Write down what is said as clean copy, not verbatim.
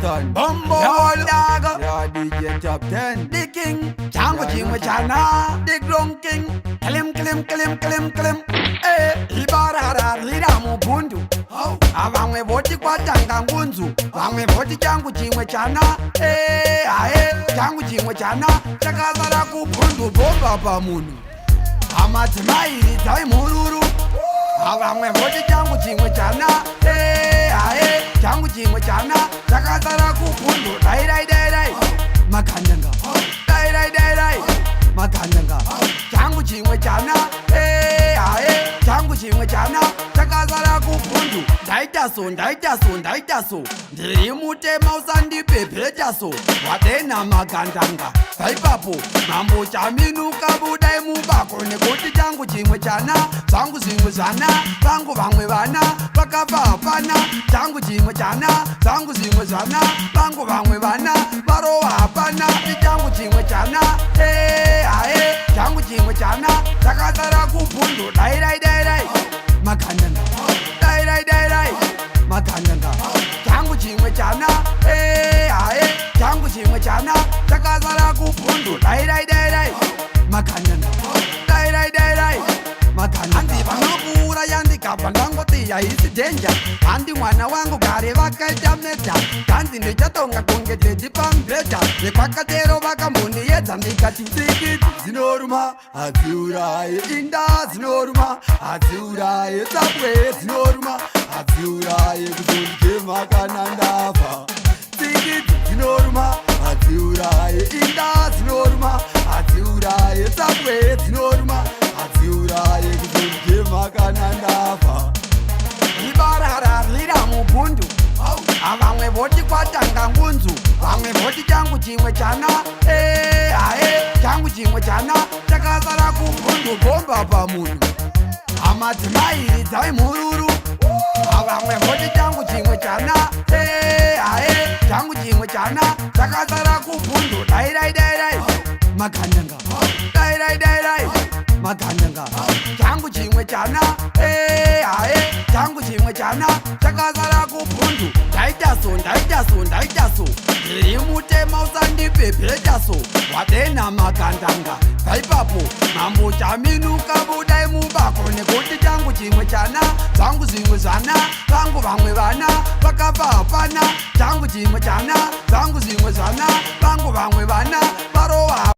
Kingston, Bumbo Daga, yeah, DJ Top 10, The King, Chango Chingwe Chana, The Glong King, Klim. Ibarara, Liramu Bundu, Avangwe Voti Kwatanga Ngunzu, Vangwe Voti Chango Chingwe Chana, Chango Chingwe Chana, Chakazara Bundu, Bomba Pamunu, Amatimai, Taimuru, Avangwe Voti Chango Chingwe Chana, Chango Chingwe Chana, Chakazara Bundu, Dai, Makandanga, Dai, Makandanga, Chango Chingwe Chana, Chango Chingwe Chana, Chakazara Bundu, Daitaso, Ndirimute Mausandi Pepejaso, Watena Makandanga, Paipapo, Mambo Chaminu Kabudai Mubako, Negoti Chango Chingwe Chana, Chango Chingwe Chana, Bango Bangwe Bana, Bakava Pana, Chango Chingwe Chana, Chango Chingwe Chana, Bango Bangwe Bana, Baro Apana, Chango Chingwe Chana, Chango Chingwe Chana, Chakazara Bundu, Dai, Makandanga, Dai, Makandanga, Chango Chingwe Chana, Chango Chingwe Chana, Chakazara Bundu, Dai, Makandanga, Dai, Makandanga. Andi Banapura Yandi Kapanangoti, is danger. Andi Wana Wango Gareva Kajameta, Kandi Nijatonga Kunga Jipam Beta, the Pacatero Bakamundi, and the Kati Zinorma, Azura, Inda, Zinorma, Azura, Subway, Zinorma, Azura, Makananda, Zinorma, Azura, Inda, Zinorma, Azura, Subway, Zinorma, Azura, Makananda. Ibarara, Liramu Bundu, Avangwe Voti Kwatanga Ngunzu, Vangwe Voti Chango Chingwe Chana, Chango Chingwe Chana, Chakazara Bundu, Bomba Pamunu, Amatimai, Taimuru, Avangwe Voti Chango Chingwe Chana, Chango Chingwe Chana, Chakazara Bundu, Dai, Makandanga, Dai, Makandanga, Chango Chingwe Chana, Chango Chingwe Chana, Chakazara Bundu, Daitaso, Ndirimute Mausandi Pepejaso, Watena Makandanga, Paipapo, Mambo Chaminu Kabudai Mubako, Negoti Chango Chingwe Chana, Chango Chingwe Chana, Bango Bangwe Bana, Bakava Pana, Chango Chingwe Chana, Chango Chingwe Chana, Bango Bangwe Bana, Baro